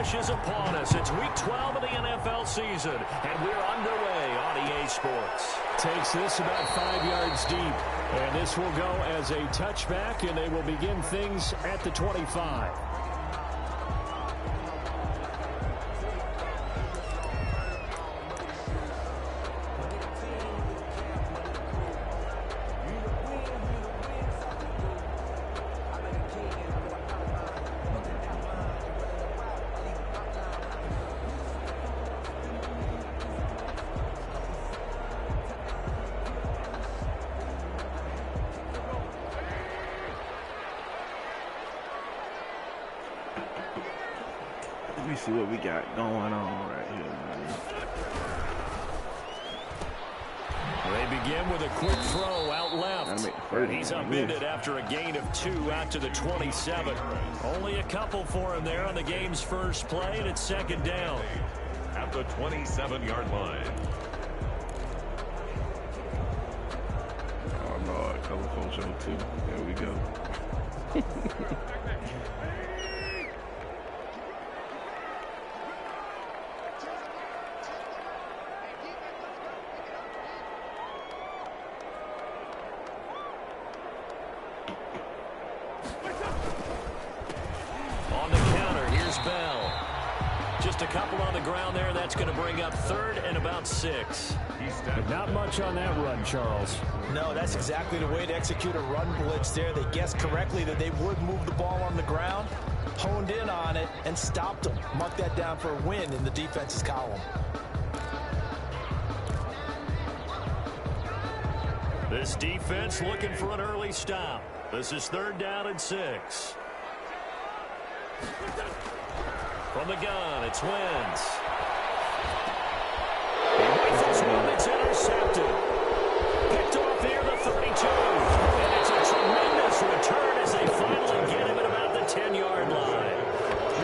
rush is upon us. It's week 12 of the NFL season, and we're underway on EA Sports. Takes this about 5 yards deep, and this will go as a touchback, and they will begin things at the 25. Let me see what we got going on right here, man. They begin with a quick throw out left. He's upended after a gain of 2 out to the 27. Only a couple for him there on the game's first play, and it's second down. At the 27-yard line. Oh, Lord, colorful show, too. There we go. A couple on the ground there. That's going to bring up third and about 6. Not much on that run, Charles. No, that's exactly the way to execute a run blitz there. They guessed correctly that they would move the ball on the ground, honed in on it, and stopped them. Mark that down for a win in the defense's column. This defense looking for an early stop. This is third down and 6. From the gun, it's Wentz. Rifles one, it's intercepted. Picked off near the 32. And it's a tremendous return as they finally get him at about the 10-yard line.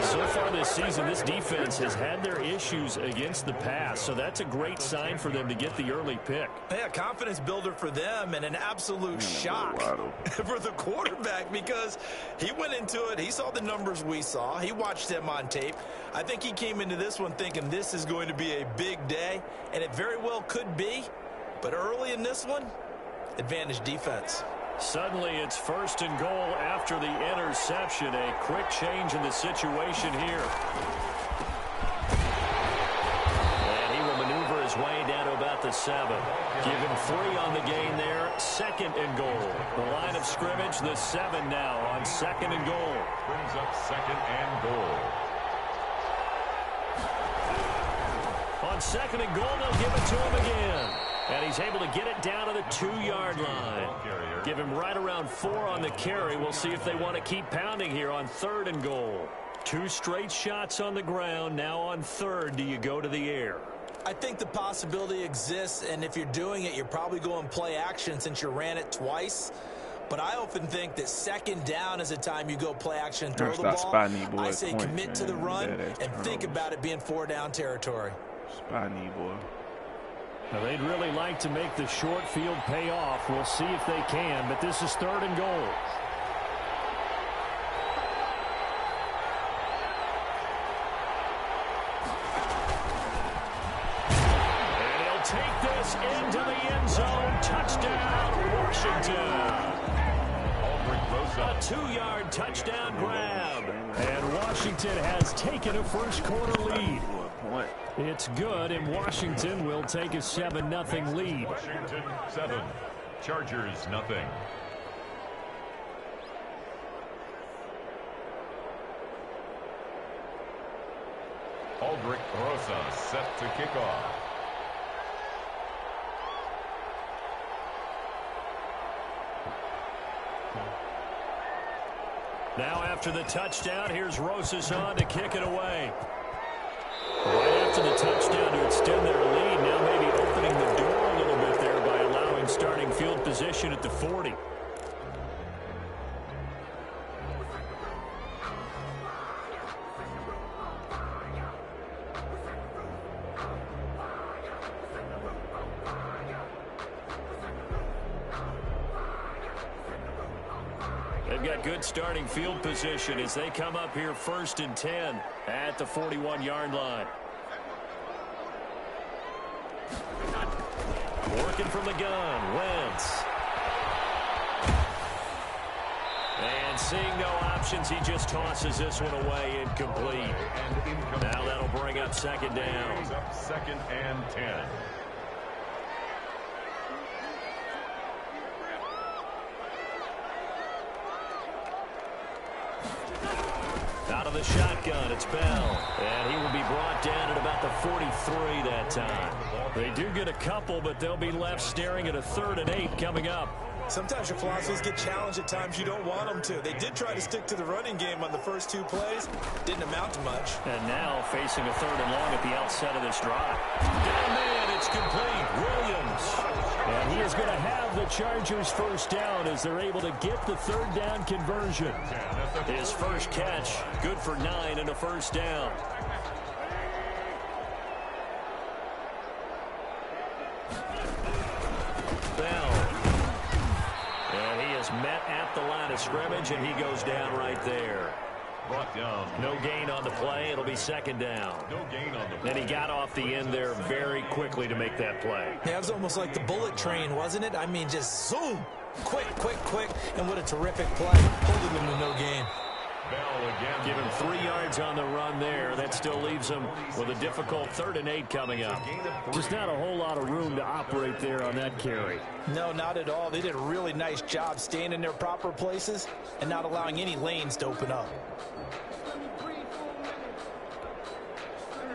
So far this season, this defense has had their issues against the pass, so that's a great sign for them to get the early pick. Yeah, confidence builder for them and an absolute shock for the quarterback because he went into it. He saw the numbers we saw. He watched them on tape. I think he came into this one thinking this is going to be a big day, and it very well could be. But early in this one, advantage defense. Suddenly, it's first and goal after the interception. A quick change in the situation here. And he will maneuver his way down to about the 7. Give him 3 on the gain there. Second and goal. The line of scrimmage, the 7 now on second and goal. Brings up second and goal. On second and goal, they'll give it to him again. And he's able to get it down to the 2-yard line. Give him right around 4 on the carry. We'll see if they want to keep pounding here on third and goal. 2 straight shots on the ground. Now on third, do you go to the air? I think the possibility exists, and if you're doing it, you're probably going play action since you ran it twice. But I often think that second down is a time you go play action and throw the ball. I say commit to the run and think about it being 4-down territory. Spiny boy. Now, they'd really like to make the short field pay off. We'll see if they can, but this is third and goal. And he'll take this into the end zone. Touchdown, Washington. A 2-yard touchdown grab. And Washington has taken a first-quarter lead. It's good, and Washington will take a 7-0 lead. Washington 7, Chargers 0. Aldrich Rosa set to kick off. Now after the touchdown, here's Rosas on to kick it away. Right after the touchdown to extend their lead, now maybe opening the door a little bit there by allowing starting field position at the 40. They've got good starting field position as they come up here 1st and 10 at the 41-yard line. Working from the gun, Wentz. And seeing no options, he just tosses this one away incomplete. Now that'll bring up 2nd down. 2nd and 10. Out of the shotgun, it's Bell. And he will be brought down at about the 43 that time. They do get a couple, but they'll be left staring at a 3rd and 8 coming up. Sometimes your philosophies get challenged at times you don't want them to. They did try to stick to the running game on the first 2 plays. Didn't amount to much. And now facing a 3rd and long at the outset of this drive. Down man, it's complete. Williams. And he is going to have the Chargers 1st down as they're able to get the 3rd down conversion. His first catch, good for 9 and a 1st down. Bell. And he is met at the line of scrimmage, and he goes down right there. Brought down. No gain on the play. It'll be 2nd down. No gain on the play. And he got off the end there very quickly to make that play. Yeah, it was almost like the bullet train, wasn't it? I mean, just zoom. Quick, quick, quick. And what a terrific play. Holding them to no gain. Bell again. Give him 3 yards on the run there. That still leaves him with a difficult 3rd and 8 coming up. Just not a whole lot of room to operate there on that carry. No, not at all. They did a really nice job staying in their proper places and not allowing any lanes to open up.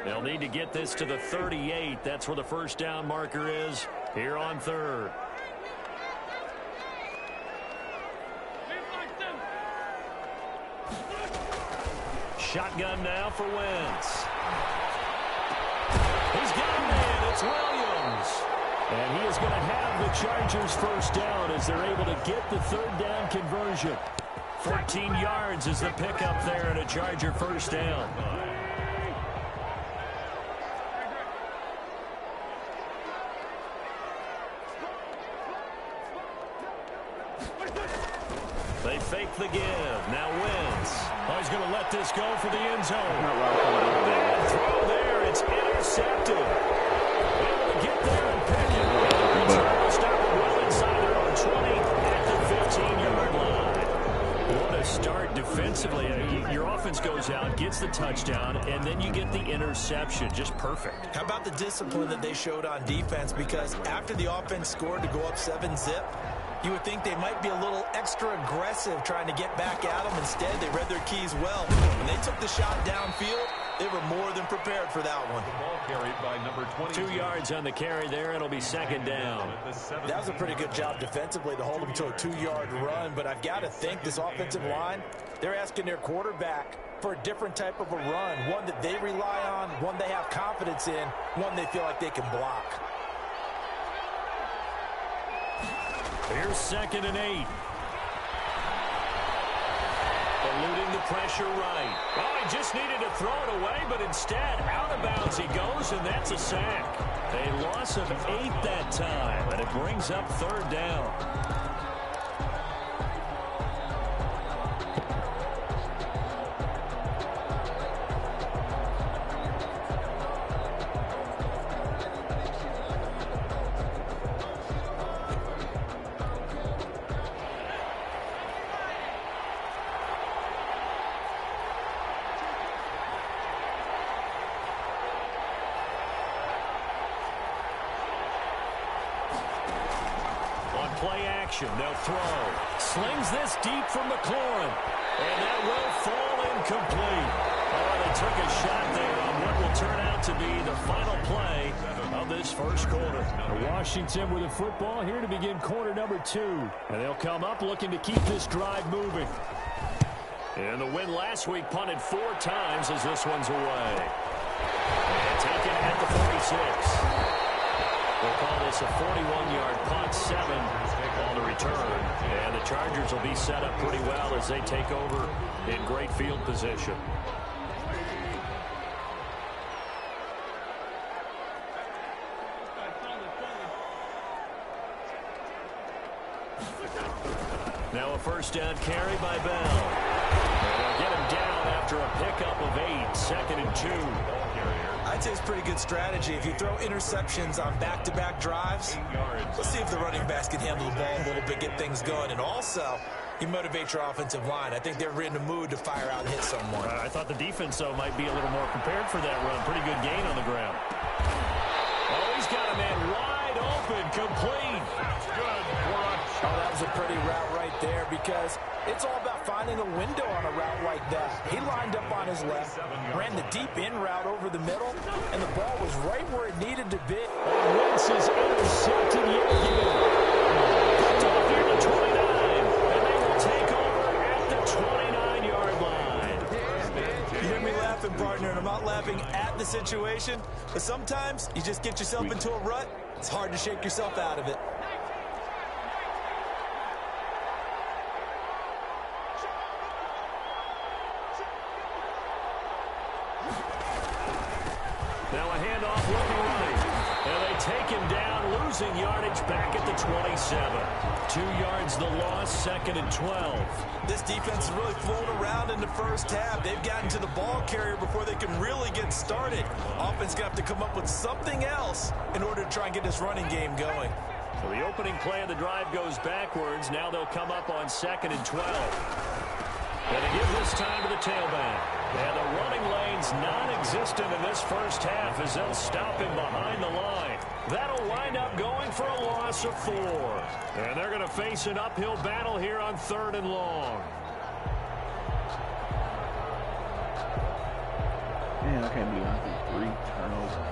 They'll need to get this to the 38. That's where the 1st down marker is here on 3rd. Shotgun now for Wentz. He's got a man. It's Williams. And he is going to have the Chargers 1st down as they're able to get the 3rd down conversion. 14 yards is the pickup there and a Charger 1st down. They fake the give. Now Wentz. Oh, he's going to let this go for the end zone. Bad throw there. It's intercepted. Able to get there and pick it. Return will stop it well inside their own 20 at the 15-yard line. What a start defensively. Your offense goes out, gets the touchdown, and then you get the interception. Just perfect. How about the discipline that they showed on defense? Because after the offense scored to go up 7-zip, you would think they might be a little extra aggressive trying to get back at them. Instead, they read their keys well. When they took the shot downfield, they were more than prepared for that one. The ball carried by number 20. 2 yards on the carry there. It'll be 2nd down. That was a pretty good job defensively to hold them to a 2-yard run. But I've got to think this offensive line, they're asking their quarterback for a different type of a run. One that they rely on, one they have confidence in, one they feel like they can block. Here's 2nd and 8. Eluding the pressure right. Oh, he just needed to throw it away, but instead, out of bounds he goes, and that's a sack. A loss of 8 that time, and it brings up 3rd down. Play action, they'll throw. Slings this deep from McLaurin. And that will fall incomplete. Oh, they took a shot there on what will turn out to be the final play of this 1st quarter. Washington with the football here to begin quarter number 2. And they'll come up looking to keep this drive moving. And the win last week punted 4 times as this one's away. And taken at the 46. We'll call this a 41-yard punt, 7 on the return. And the Chargers will be set up pretty well as they take over in great field position. Now a first down carry by Bell. And they'll get him down after a pickup of 8, 2nd and 2. I'd say it's pretty good strategy. If you throw interceptions on back-to-back drives, let's see if the running backs can handle the ball a little bit, get things going. And also, you motivate your offensive line. I think they're in the mood to fire out and hit someone. I thought the defense, though, might be a little more prepared for that run. Pretty good gain on the ground. Oh, he's got a man wide open, complete. Good watch. Oh, that was a pretty route right there because it's all about finding a window on a route like that. He lined up on his left, ran the deep in route over the middle, and the ball was right where it needed to be. And Wentz is intercepted yet again. Picked off here to 29, and they will take over at the 29-yard line. You hear me laughing, partner, and I'm not laughing at the situation, but sometimes you just get yourself into a rut. It's hard to shake yourself out of it. Now a handoff looking right. And they take him down, losing yardage back at the 27. 2 yards the loss, 2nd and 12. This defense is really flown around in the first half. They've gotten to the ball carrier before they can really get started. Offense going to have to come up with something else in order to try and get this running game going. So the opening play of the drive goes backwards. Now they'll come up on 2nd and 12. And they give this time to the tailback. And the running lane's non-existent in this first half as they'll stop him behind the line. That'll wind up going for a loss of 4. And they're going to face an uphill battle here on 3rd and long. Man, I can't believe I did 3 turnovers.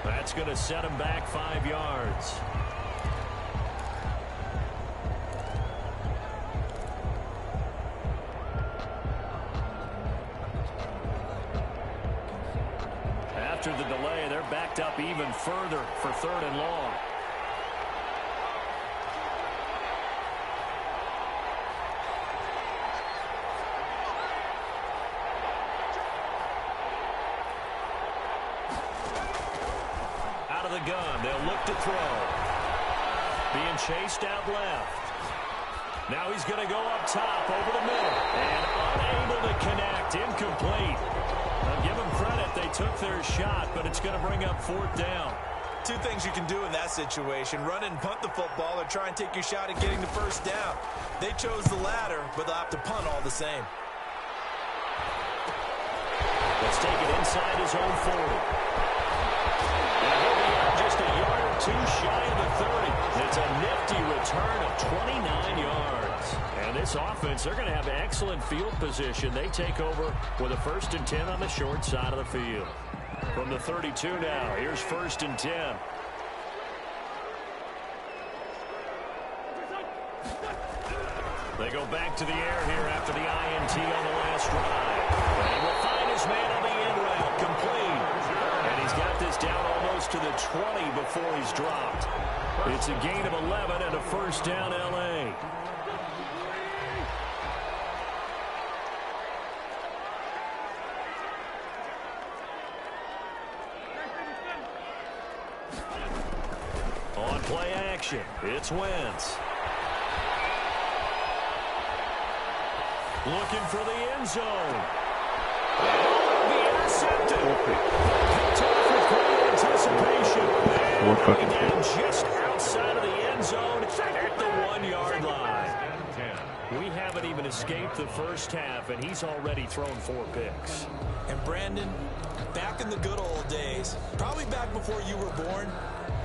That's going to set him back 5 yards. After the delay, they're backed up even further for 3rd and long. Out of the gun, they'll look to throw. Being chased out left. Now he's going to go up top over the middle. And unable to connect. Incomplete. Now give them credit. They took their shot, but it's going to bring up 4th down. 2 things you can do in that situation. Run and punt the football or try and take your shot at getting the first down. They chose the latter, but they'll have to punt all the same. Let's take it inside his own 40. And he'll be out just a yard or 2 shy of the 30. It's a nifty return of 29 yards. And this offense, they're going to have excellent field position. They take over with a 1st and 10 on the short side of the field. From the 32 now, here's 1st and 10. They go back to the air here after the INT on the last drive. And will find his man on the end route, complete. And he's got this down almost to the 20 before he's dropped. It's a gain of 11 and a 1st down, L.A. On play action, it's Wentz. Looking for the end zone. And be intercepted. Picked off with great anticipation. And down just outside of the end zone at the 1-yard line. We haven't even escaped the first half, and he's already thrown 4 picks. And Brandon, back in the good old days, probably back before you were born,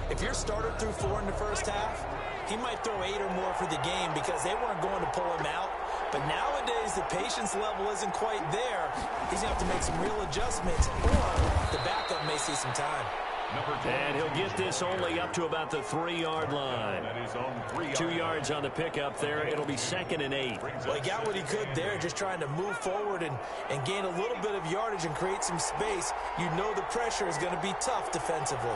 if your starter threw 4 in the first half, he might throw 8 or more for the game because they weren't going to pull him out. But nowadays, the patience level isn't quite there. He's going to have to make some real adjustments, or the backup may see some time. And he'll get this only up to about the 3-yard line. 2 yards on the pickup there. It'll be 2nd and 8. Well, he got what he could there, just trying to move forward and gain a little bit of yardage and create some space. You know the pressure is going to be tough defensively.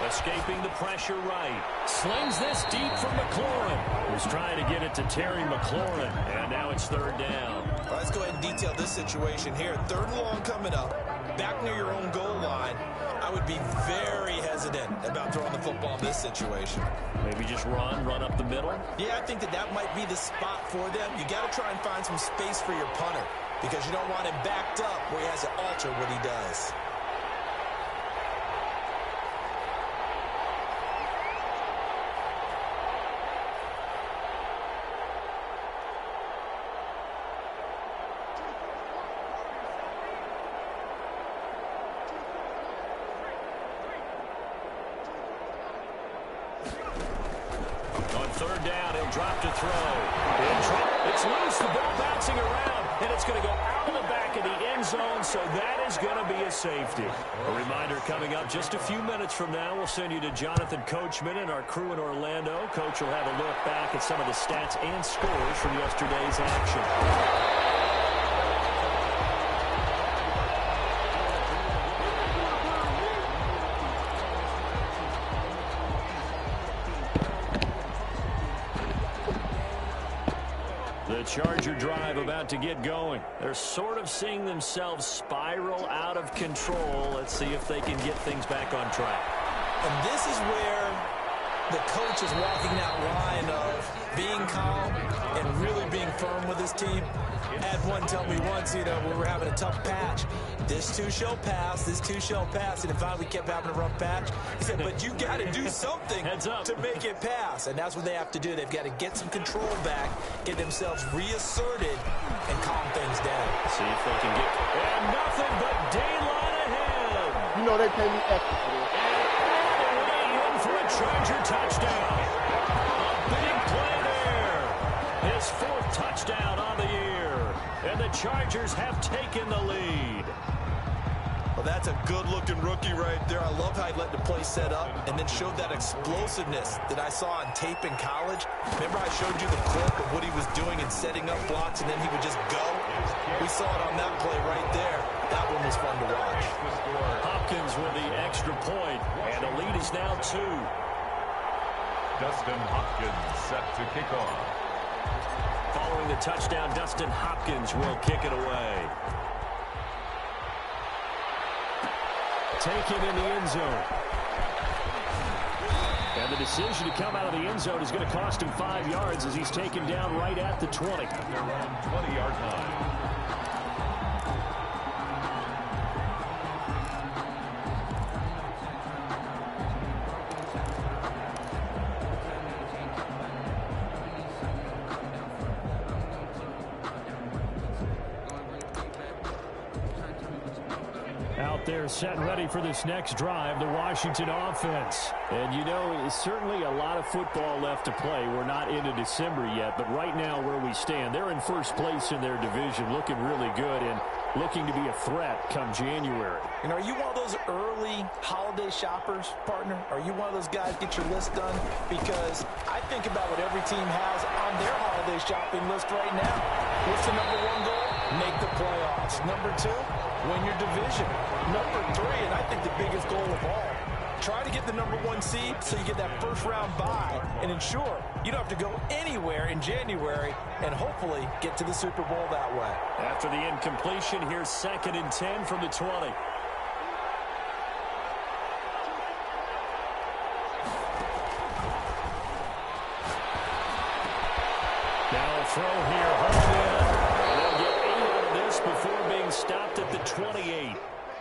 Escaping the pressure right. Slings this deep from McLaurin. Was trying to get it to Terry McLaurin. And now it's 3rd down. Well, let's go ahead and detail this situation here. 3rd and long coming up. Back near your own goal line. I would be very hesitant about throwing the football in this situation. Maybe just run up the middle. Yeah, I think that might be the spot for them. You got to try and find some space for your punter because you don't want him backed up where he has to alter what he does. On 3rd down, he'll drop to throw. It's loose, the ball bouncing around, and it's going to go out of the back of the end zone, so that is going to be a safety. A reminder coming up just a few minutes from now, we'll send you to Jonathan Coachman and our crew in Orlando. Coach will have a look back at some of the stats and scores from yesterday's action. The Charger drive about to get going. They're sort of seeing themselves spiral out of control. Let's see if they can get things back on track. And this is where the coach is walking that line of being calm and really being firm with his team. I had one tell me once, when we were having a tough patch, this too shall pass, this too shall pass. And finally we kept having a rough patch. He said, but you got to do something to make it pass. And that's what they have to do. They've got to get some control back, get themselves reasserted, and calm things down. See if they can get... And nothing but daylight ahead. You know they pay me extra for this. And away in for a Charger touchdown. A big play there. His 4th touchdown on the year. And the Chargers have taken the lead. Well, that's a good-looking rookie right there. I love how he let the play set up and then showed that explosiveness that I saw on tape in college. Remember I showed you the clip of what he was doing and setting up blocks, and then he would just go? We saw it on that play right there. That one was fun to watch. Hopkins with the extra point, and the lead is now 2. Dustin Hopkins set to kick off. Following the touchdown, Dustin Hopkins will kick it away. Taken in the end zone. And the decision to come out of the end zone is going to cost him 5 yards as he's taken down right at the 20. Their own 20-yard line. Out there set and ready for this next drive, the Washington offense. And certainly a lot of football left to play. We're not into December yet, but right now where we stand, they're in first place in their division, looking really good and looking to be a threat come January. Are you one of those early holiday shoppers, partner? Are you one of those guys get your list done? Because I think about what every team has on their holiday shopping list right now. What's the number 1 goal? Make the playoffs. Number 2, win your division. Number 3, and I think the biggest goal of all, try to get the number 1 seed so you get that first-round bye and ensure you don't have to go anywhere in January and hopefully get to the Super Bowl that way. After the incompletion, here's 2nd and 10 from the 20. Now a throw here, home in. And they'll get 8 out of this before being stopped at the 28.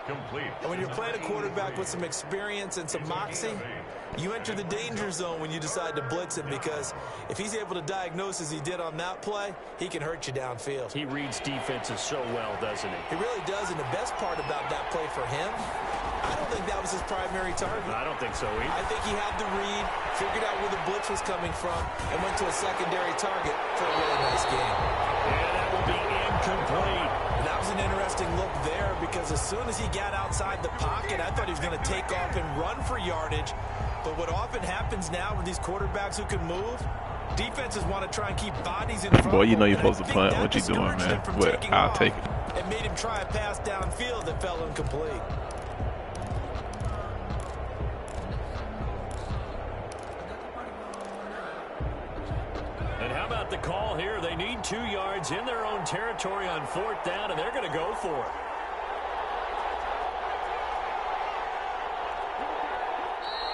Complete. And when you're playing a quarterback with some experience and some moxie, you enter the danger zone when you decide to blitz him, because if he's able to diagnose as he did on that play, he can hurt you downfield. He reads defenses so well, doesn't he? He really does, and the best part about that play for him, I don't think that was his primary target. I don't think so either. I think he had the read, figured out where the blitz was coming from, and went to a secondary target for a really nice game. And that will be incomplete. And that was a an interesting look there because as soon as he got outside the pocket, I thought he was going to take off and run for yardage. But what often happens now with these quarterbacks who can move, defenses want to try and keep bodies in front. Boy, you know you're supposed to punt. What you doing, man? But I'll take it. It made him try a pass downfield that fell incomplete. And how about the call here? They need 2 yards in their own territory on 4th down, and they're going to go for it.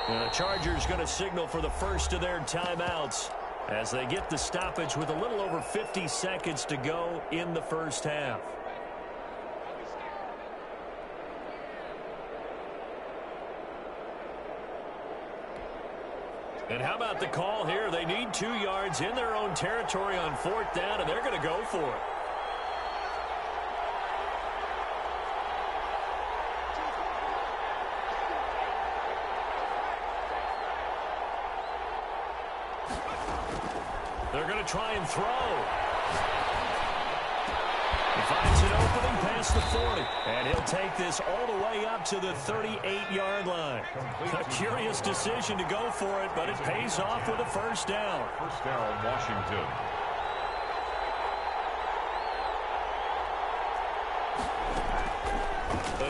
And the Chargers going to signal for the first of their timeouts as they get the stoppage with a little over 50 seconds to go in the first half. And how about the call here? They need 2 yards in their own territory on 4th down, and they're going to go for it. They're going to try and throw. He finds an opening past the 40. And he'll take this all the way up to the 38-yard line. A curious decision to go for it, but it pays off with a first down. First down, Washington.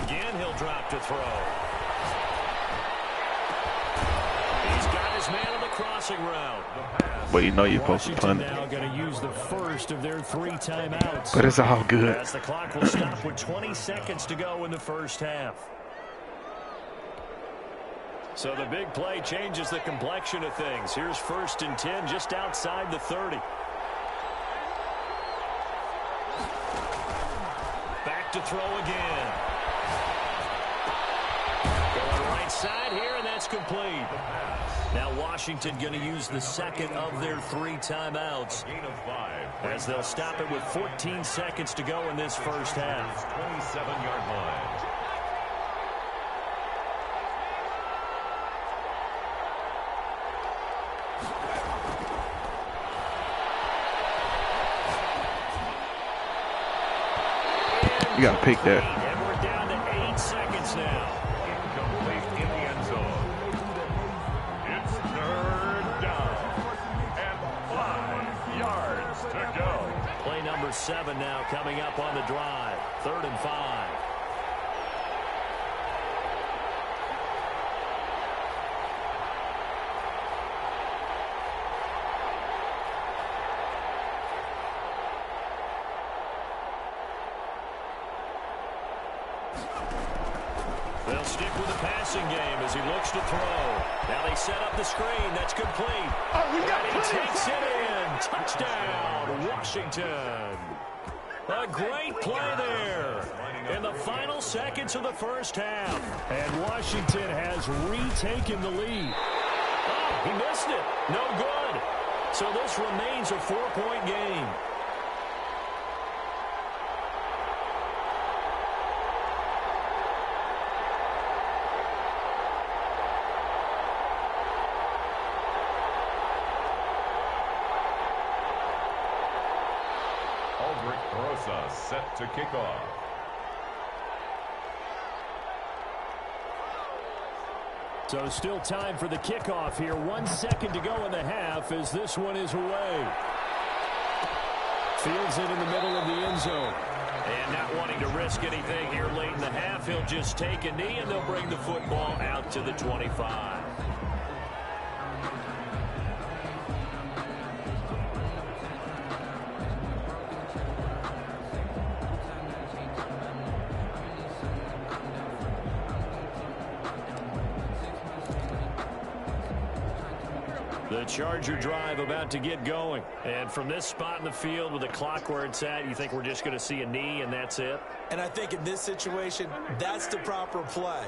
Again, he'll drop to throw. He's got his man on the crossing route. But you know you're supposed to punt. Now going to use the first of their 3 timeouts. But it's all good. As the clock will stop with 20 seconds to go in the first half. So the big play changes the complexion of things. Here's 1st and 10 just outside the 30. Back to throw again. Going right side here, and that's complete. Now Washington going to use the second of their 3 timeouts as they'll stop it with 14 seconds to go in this first half. 27-yard line. You got to pick that. And we're down to 8 seconds now. Incomplete in the end zone. It's 3rd down and 5 yards to go. Play number 7 now coming up on the drive. 3rd and 5. They'll stick with the passing game as he looks to throw. Now they set up the screen. That's complete. And he takes it in. Touchdown, Washington. A great play there in the final seconds of the first half. And Washington has retaken the lead. Oh, he missed it. No good. So this remains a 4-point game. Set to kick off. So still time for the kickoff here. 1 second to go in the half as this one is away. Fields it in the middle of the end zone. And not wanting to risk anything here late in the half, he'll just take a knee and they'll bring the football out to the 25. The Charger drive about to get going. And from this spot in the field with the clock where it's at, you think we're just going to see a knee and that's it? And I think in this situation, that's the proper play.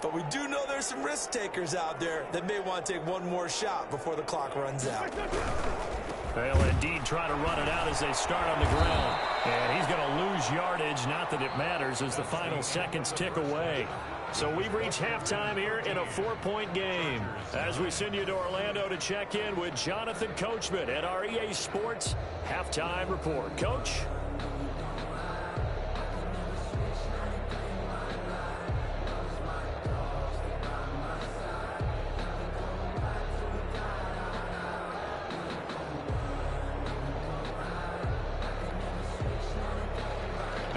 But we do know there's some risk takers out there that may want to take one more shot before the clock runs out. They'll indeed try to run it out as they start on the ground. And he's going to lose yardage. Not that it matters as the final seconds tick away. So we've reached halftime here in a 4-point game. As we send you to Orlando to check in with Jonathan Coachman at our EA Sports Halftime Report. Coach?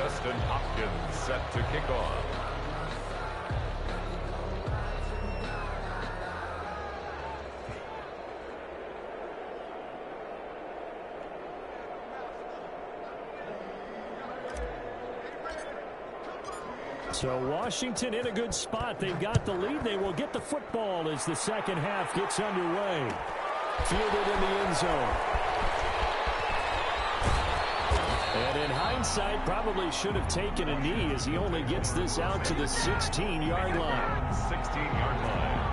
Dustin Hopkins set to kick off. So Washington in a good spot. They've got the lead. They will get the football as the second half gets underway. Fielded in the end zone. And in hindsight, probably should have taken a knee as he only gets this out to the 16-yard line. 16-yard line.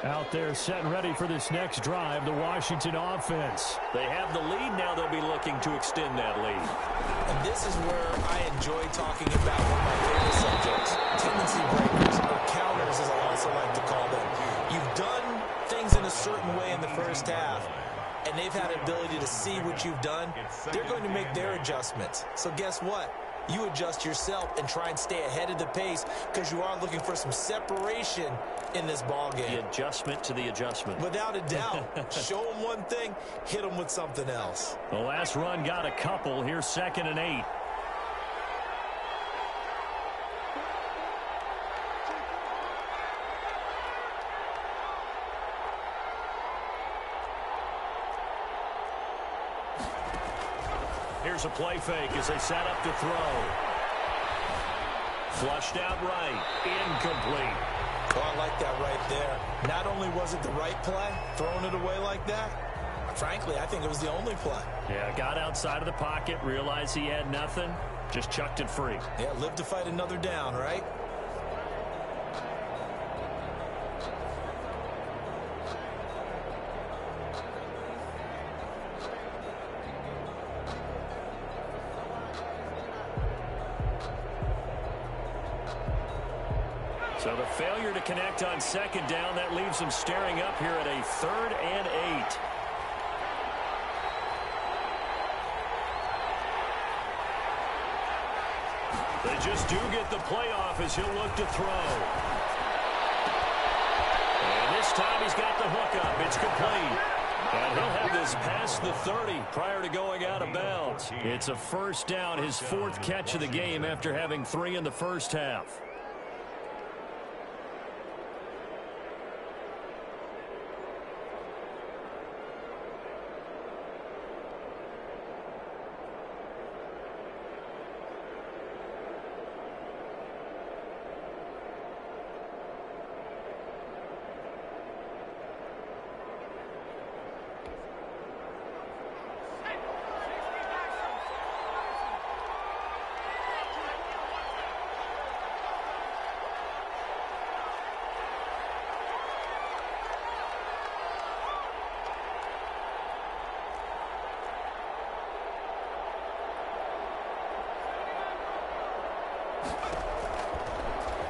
Out there set and ready for this next drive, the Washington offense. They have the lead. Now they'll be looking to extend that lead. And this is where I enjoy talking about one of my favorite subjects, tendency breakers, or counters as I also like to call them. You've done things in a certain way in the first half, and they've had an ability to see what you've done. They're going to make their adjustments. So guess what? You adjust yourself and try and stay ahead of the pace because you are looking for some separation in this ball game. The adjustment to the adjustment. Without a doubt. Show them one thing, hit them with something else. The last run got a couple. Here's 2nd and 8. Here's a play fake as they set up to throw. Flushed out right. Incomplete. Oh, I like that right there. Not only was it the right play, throwing it away like that, frankly, I think it was the only play. Yeah, got outside of the pocket, realized he had nothing, just chucked it free. Yeah, live to fight another down, right? So the failure to connect on 2nd down, that leaves them staring up here at a 3rd and 8. They just do get the playoff as he'll look to throw. And this time he's got the hook up. It's complete. And he'll have this past the 30 prior to going out of bounds. It's a 1st down, his 4th catch of the game after having 3 in the first half.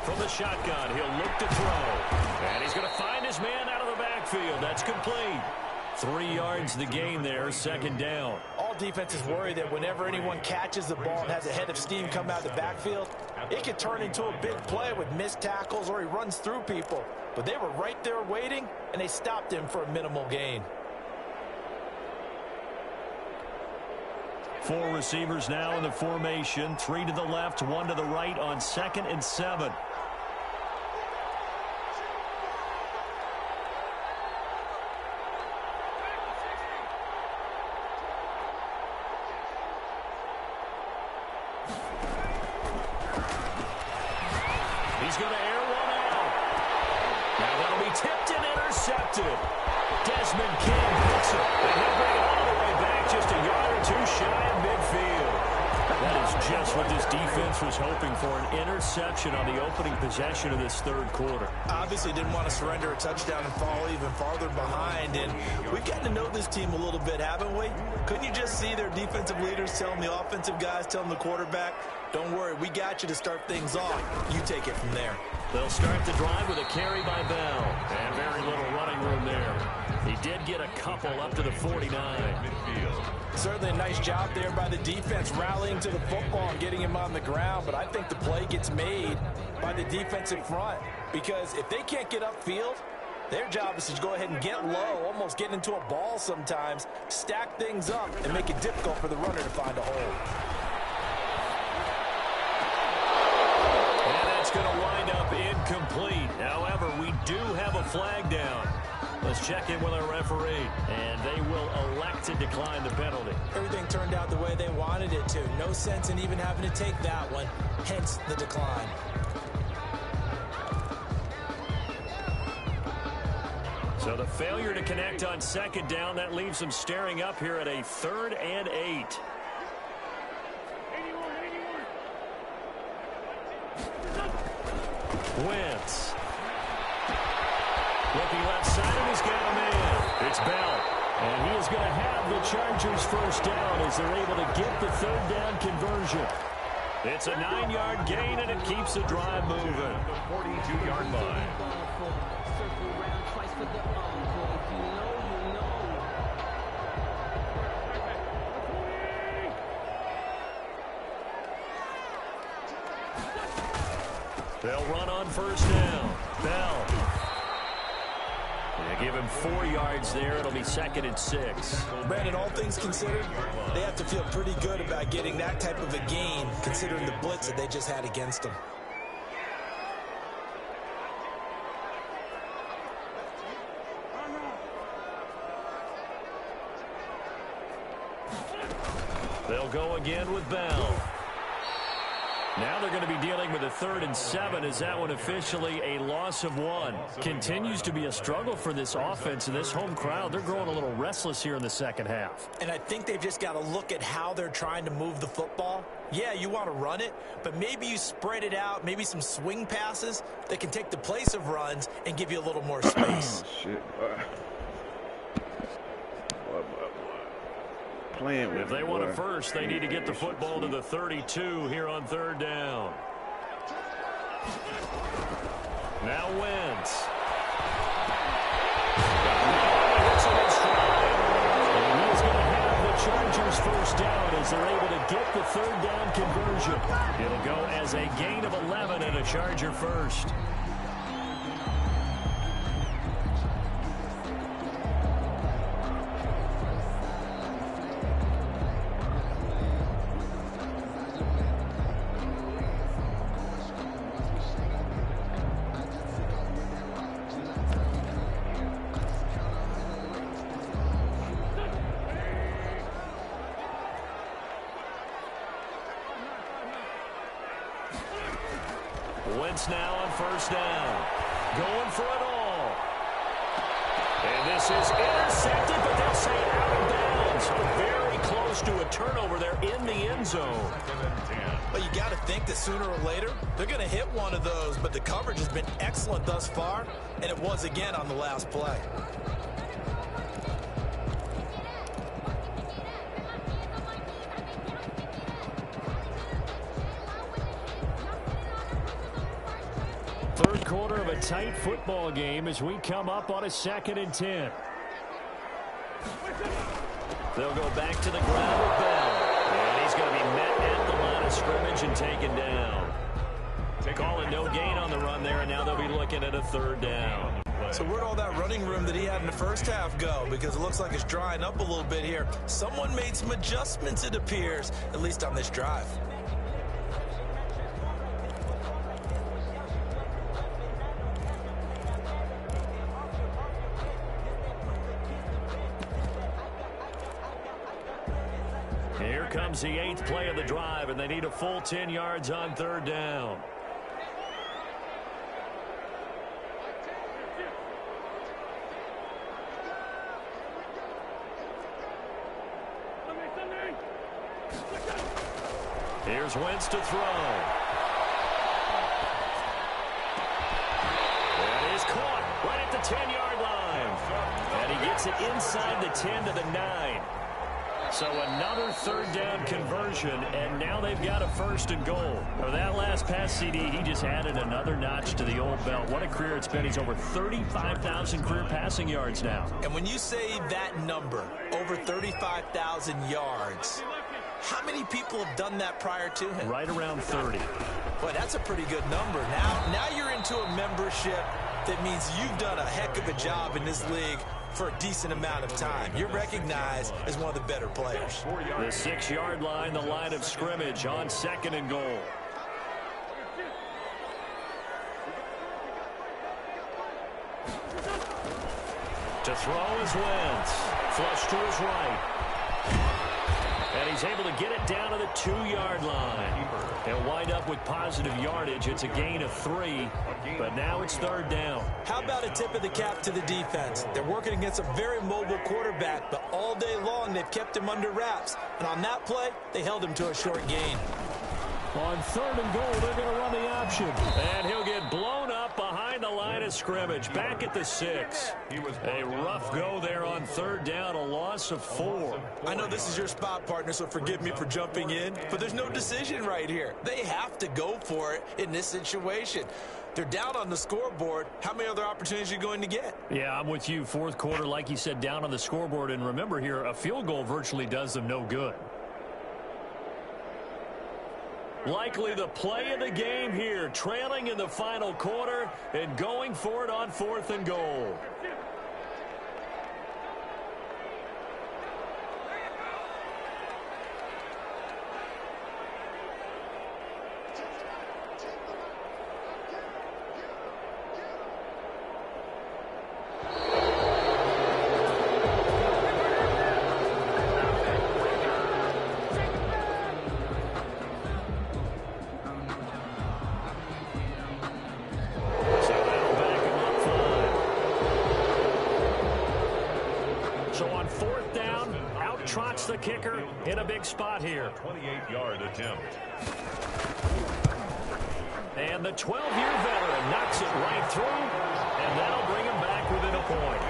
From the shotgun, he'll look to throw. And he's going to find his man out of the backfield. That's complete. 3 yards the gain there, 2nd down. All defenses worry that whenever anyone catches the ball and has a head of steam come out of the backfield, it could turn into a big play with missed tackles or he runs through people. But they were right there waiting, and they stopped him for a minimal gain. 4 receivers now in the formation. 3 to the left, 1 to the right on 2nd and 7. He's going to air one out. Now that'll be tipped and intercepted. Desmond King picks it. And he'll bring it all the way back just a yard or two shy of midfield. That is That's just what this defense was hoping for, an interception on the opening possession of this third quarter. Obviously didn't want to surrender a touchdown and fall even farther behind. And we've gotten to know this team a little bit, haven't we? Couldn't you just see their defensive leaders telling the offensive guys, telling the quarterback, don't worry, we got you to start things off. You take it from there. They'll start the drive with a carry by Bell. And very little running room there. He did get a couple up to the 49. Midfield. Certainly a nice job there by the defense rallying to the football and getting him on the ground. But I think the play gets made by the defensive front. Because if they can't get upfield, their job is to go ahead and get low, almost get into a ball sometimes, stack things up, and make it difficult for the runner to find a hole. And that's going to wind up incomplete. However, we do have a flag down. Let's check in with our referee. And they will elect to decline the penalty. Everything turned out the way they wanted it to. No sense in even having to take that one, hence the decline. So the failure to connect on second down, that leaves them staring up here at a 3rd and 8. Wentz. Looking left side, and he's got a man. It's Bell. And he is going to have the Chargers first down as they're able to get the 3rd down conversion. It's a 9-yard gain, and it keeps the drive moving. The 42-yard line. They'll run on first down. Bell. They give him 4 yards there. It'll be 2nd and 6. Brandon, all things considered, they have to feel pretty good about getting that type of a gain, considering the blitz that they just had against them. They'll go again with Bell. Now they're going to be dealing with a 3rd and 7 as that one officially a loss of 1. Continues to be a struggle for this offense and this home crowd. They're growing a little restless here in the second half. And I think they've just got to look at how they're trying to move the football. Yeah, you want to run it, but maybe you spread it out, maybe some swing passes that can take the place of runs and give you a little more space. Shit. Playing with if they want a first, they need to get the football to the 32 here on 3rd down. Now Wentz. And he's going to have the Chargers first down as they're able to get the 3rd down conversion. It'll go as a gain of 11 and a Charger first. Wentz now on first down. Going for it all. And this is intercepted, but they'll say out of bounds. So very close to a turnover there in the end zone. But you got to think that sooner or later, they're going to hit one of those. But the coverage has been excellent thus far, and it was again on the last play. Third quarter of a tight football game as we come up on a 2nd and 10. They'll go back to the ground with Bell. And he's going to be met at the line of scrimmage and taken down. Calling no gain on the run there, and now they'll be looking at a 3rd down. So where'd all that running room that he had in the first half go? Because it looks like it's drying up a little bit here. Someone made some adjustments, it appears, at least on this drive. Here comes the 8th play of the drive, and they need a full 10 yards on 3rd down. Here's Wentz to throw. That is caught right at the 10-yard line. And he gets it inside the 10 to the 9. So another third down conversion, and now they've got a 1st and goal. For that last pass, CD, he just added another notch to the old belt. What a career it's been. He's over 35,000 career passing yards now. And when you say that number, over 35,000 yards, how many people have done that prior to him? Right around 30. Boy, that's a pretty good number. Now you're into a membership that means you've done a heck of a job in this league for a decent amount of time. You're recognized as one of the better players. The 6-yard line, the line of scrimmage on 2nd and goal. To throw is Wentz. Flush to his right. And he's able to get it down to the 2-yard line. He'll wind up with positive yardage. It's a gain of 3, but now it's 3rd down. How about a tip of the cap to the defense? They're working against a very mobile quarterback, but all day long they've kept him under wraps. And on that play, they held him to a short gain. On 3rd and goal, they're going to run the option. And he'll get blown up behind the line of scrimmage. Back at the 6. A rough go there on 3rd down, a loss of 4. I know this is your spot, partner, so forgive me for jumping in, but there's no decision right here. They have to go for it in this situation. They're down on the scoreboard. How many other opportunities are you going to get? Yeah, I'm with you. 4th quarter, like you said, down on the scoreboard. And remember here, a field goal virtually does them no good. Likely the play of the game here, trailing in the final quarter and going for it on 4th and goal. The kicker in a big spot here. 28-yard attempt. And the 12-year veteran knocks it right through, and that'll bring him back within a point.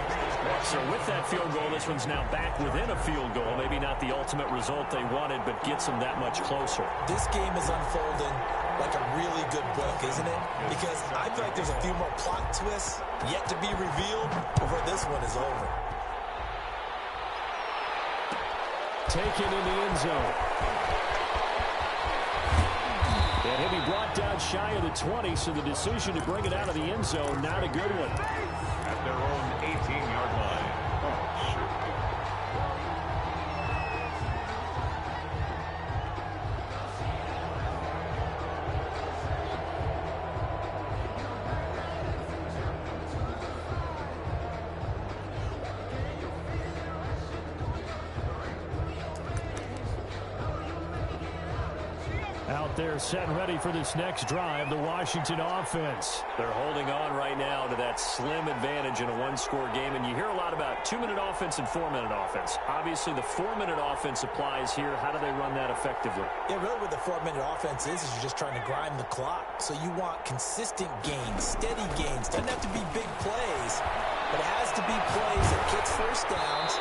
So with that field goal, this one's now back within a field goal. Maybe not the ultimate result they wanted, but gets them that much closer. This game is unfolding like a really good book, isn't it? Because I feel like there's a few more plot twists yet to be revealed before this one is over. Taken in the end zone. And he'll be brought down shy of the 20, so the decision to bring it out of the end zone, not a good one. At their own 18-yard line. Oh, shoot. Out there set and ready for this next drive, the Washington offense. They're holding on right now to that slim advantage in a one-score game, and you hear a lot about 2-minute offense and 4-minute offense. Obviously, the 4-minute offense applies here. How do they run that effectively? Yeah, really what the 4-minute offense is you're just trying to grind the clock. So you want consistent gains, steady gains. Doesn't have to be big plays, but it has to be plays that gets first downs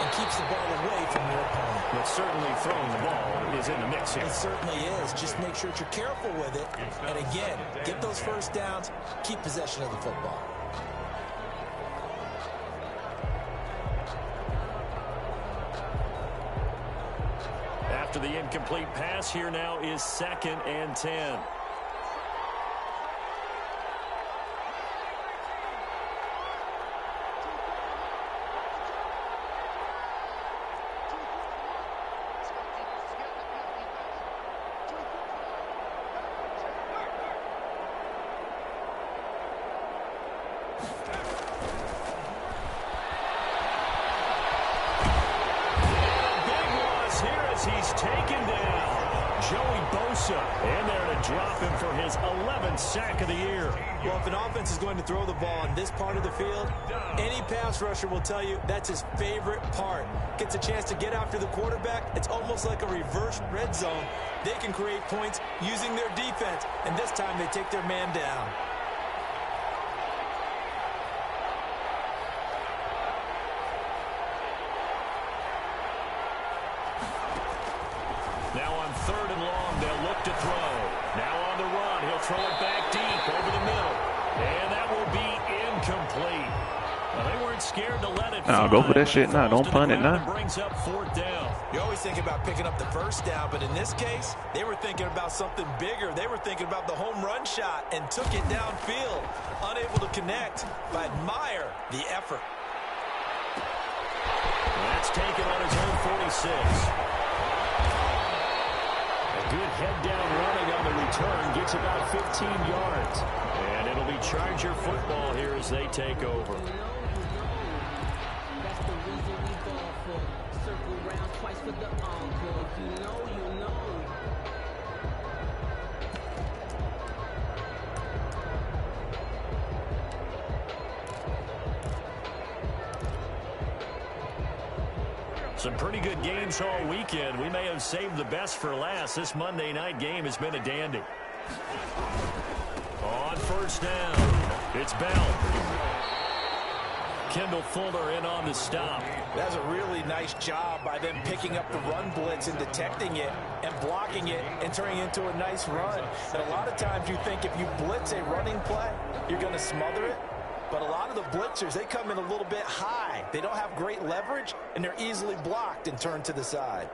and keeps the ball away from your opponent. But certainly throwing the ball is in the mix here. It certainly is. Just make sure that you're careful with it. And again, get those first downs, keep possession of the football. After the incomplete pass, here now is 2nd and 10. Joey Bosa in there to drop him for his 11th sack of the year. Well, if an offense is going to throw the ball in this part of the field, any pass rusher will tell you that's his favorite part. Gets a chance to get after the quarterback. It's almost like a reverse red zone. They can create points using their defense, and this time they take their man down. Now on 3rd and long, they'll look to throw. Now on the run, he'll throw it back deep over the middle. And that will be incomplete. Well, they weren't scared to let it fly. Go for that shit now. Don't punt it now. Brings up 4th down. You always think about picking up the first down, but in this case, they were thinking about something bigger. They were thinking about the home run shot and took it downfield. Unable to connect, but admire the effort. That's taken on his own 46. Good head-down running on the return. Gets about 15 yards. And it'll be Charger football here as they take over. Some pretty good games all weekend. We may have saved the best for last. This Monday night game has been a dandy. On 1st down, it's Bell. Kendall Fuller in on the stop. That's a really nice job by them picking up the run blitz and detecting it and blocking it and turning it into a nice run. And a lot of times you think if you blitz a running play, you're going to smother it. But a lot of the blitzers, they come in a little bit high. They don't have great leverage, and they're easily blocked and turned to the side.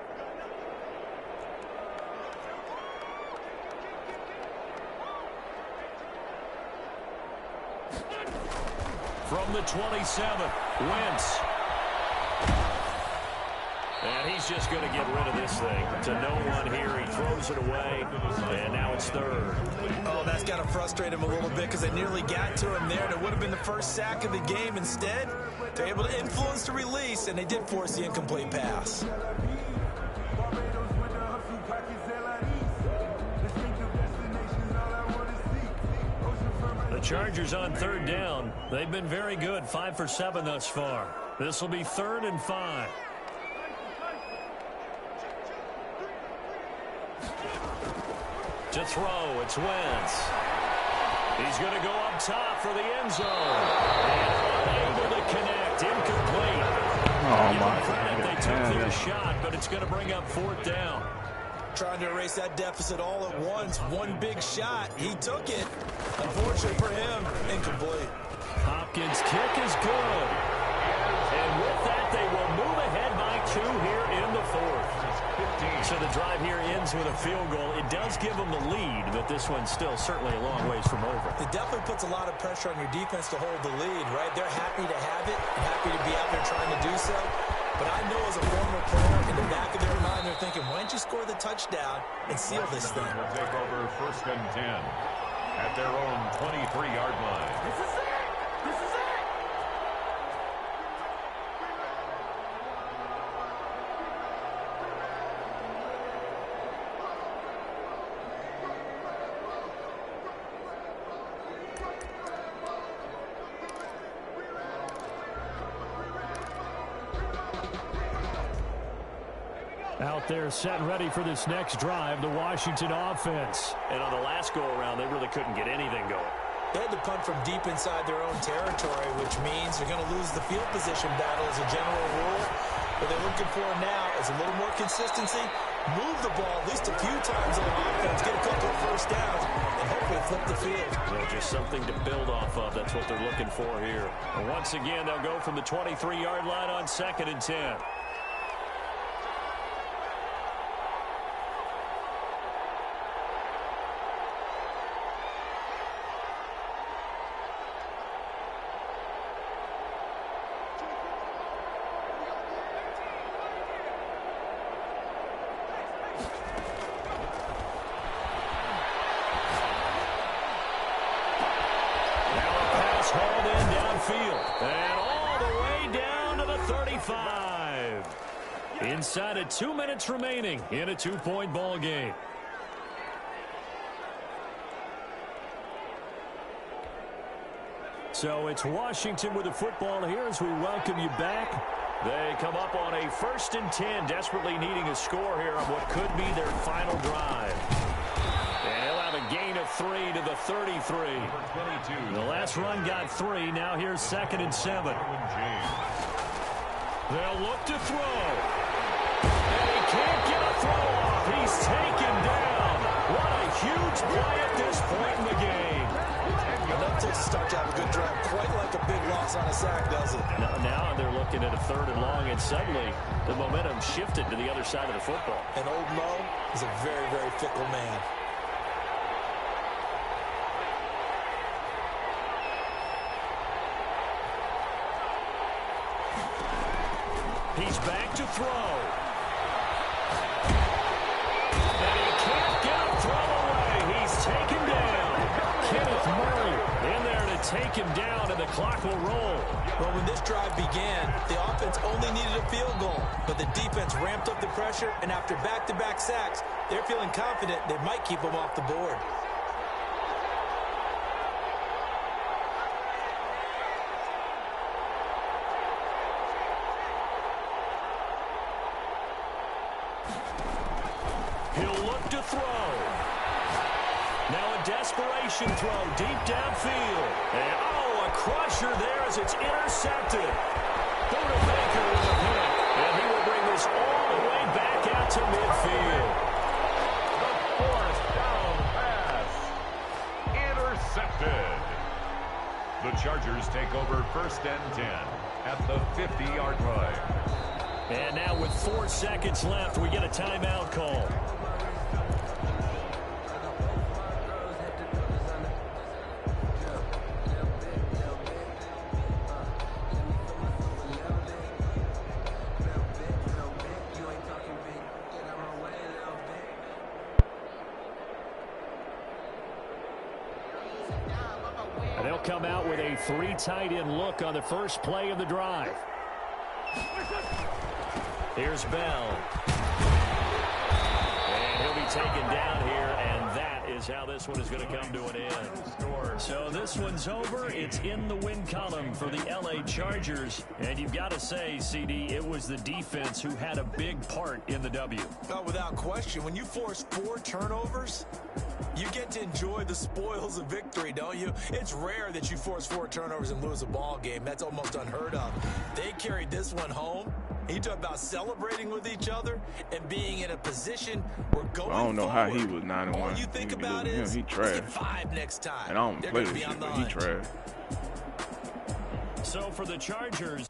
From the 27, Wentz. And he's just going to get rid of this thing to no one here. He throws it away, and now it's 3rd. Oh, that's got to frustrate him a little bit because they nearly got to him there. And it would have been the first sack of the game. Instead, they're able to influence the release, and they did force the incomplete pass. The Chargers on 3rd down. They've been very good, 5 for 7 thus far. This will be 3rd and 5. To throw, it's Wentz. He's going to go up top for the end zone. And unable to connect, incomplete. Oh, my God. They took their shot, but it's going to bring up 4th down. Trying to erase that deficit all at once. One big shot. He took it. Unfortunately for him, incomplete. Hopkins' kick is good. And with that, they will move ahead by 2 here in the 4th. So the drive here ends with a field goal. It does give them the lead, but this one's still certainly a long ways from over. It definitely puts a lot of pressure on your defense to hold the lead, right? They're happy to have it and happy to be out there trying to do so. But I know as a former player, in the back of their mind, they're thinking, why don't you score the touchdown and seal this thing? Will take over 1st and 10 at their own 23-yard line. This is it! This is it! Out there set ready for this next drive, the Washington offense. And on the last go-around, they really couldn't get anything going. They had to punt from deep inside their own territory, which means they're going to lose the field position battle as a general rule. What they're looking for now is a little more consistency, move the ball at least a few times on offense, get a couple of first downs, and hopefully flip the field. Well, just something to build off of. That's what they're looking for here. And once again, they'll go from the 23-yard line on 2nd and 10. And all the way down to the 35. Inside of 2 minutes remaining in a 2-point ball game. So it's Washington with the football here as we welcome you back. They come up on a 1st and 10, desperately needing a score here on what could be their final drive. And he'll have a gain of 3 to the 33. The last run got 3. Now here's 2nd and 7. They'll look to throw. And he can't get a throw off. He's taken down. What a huge play at this point in the game. Enough to start to have a good drive. Quite like a big loss on a sack, does it? Now they're looking at a 3rd and long, and suddenly the momentum shifted to the other side of the football. And old Mo is a very, very fickle man. He's back to throw. And he can't get a throw away. He's taken down. Kenneth Murray in there to take him down, and the clock will roll. Well, when this drive began, the offense only needed a field goal, but the defense ramped up the pressure, and after back-to-back sacks, they're feeling confident they might keep them off the board. He'll look to throw. Now a desperation throw deep downfield. And, oh, a crusher there as it's intercepted. Baker with a pick. And he will bring this all the way back out to midfield. The 4th down pass. Intercepted. The Chargers take over 1st and 10 at the 50-yard line. And now with 4 seconds left, we get a timeout call. And they'll come out with a 3 tight end look on the first play of the drive. Here's Bell. And he'll be taken down here, and that is how this one is going to come to an end. So this one's over. It's in the win column for the L.A. Chargers. And you've got to say, CD, it was the defense who had a big part in the W. Oh, without question. When you force 4 turnovers, you get to enjoy the spoils of victory, don't you? It's rare that you force 4 turnovers and lose a ball game. That's almost unheard of. They carried this one home. You talk about celebrating with each other and being in a position where going I don't know forward, how he was 9-1. all you think about is he let's trash. get 5 next time. And I don't They're play gonna this be shit, on the but he hunt. trash. So for the Chargers,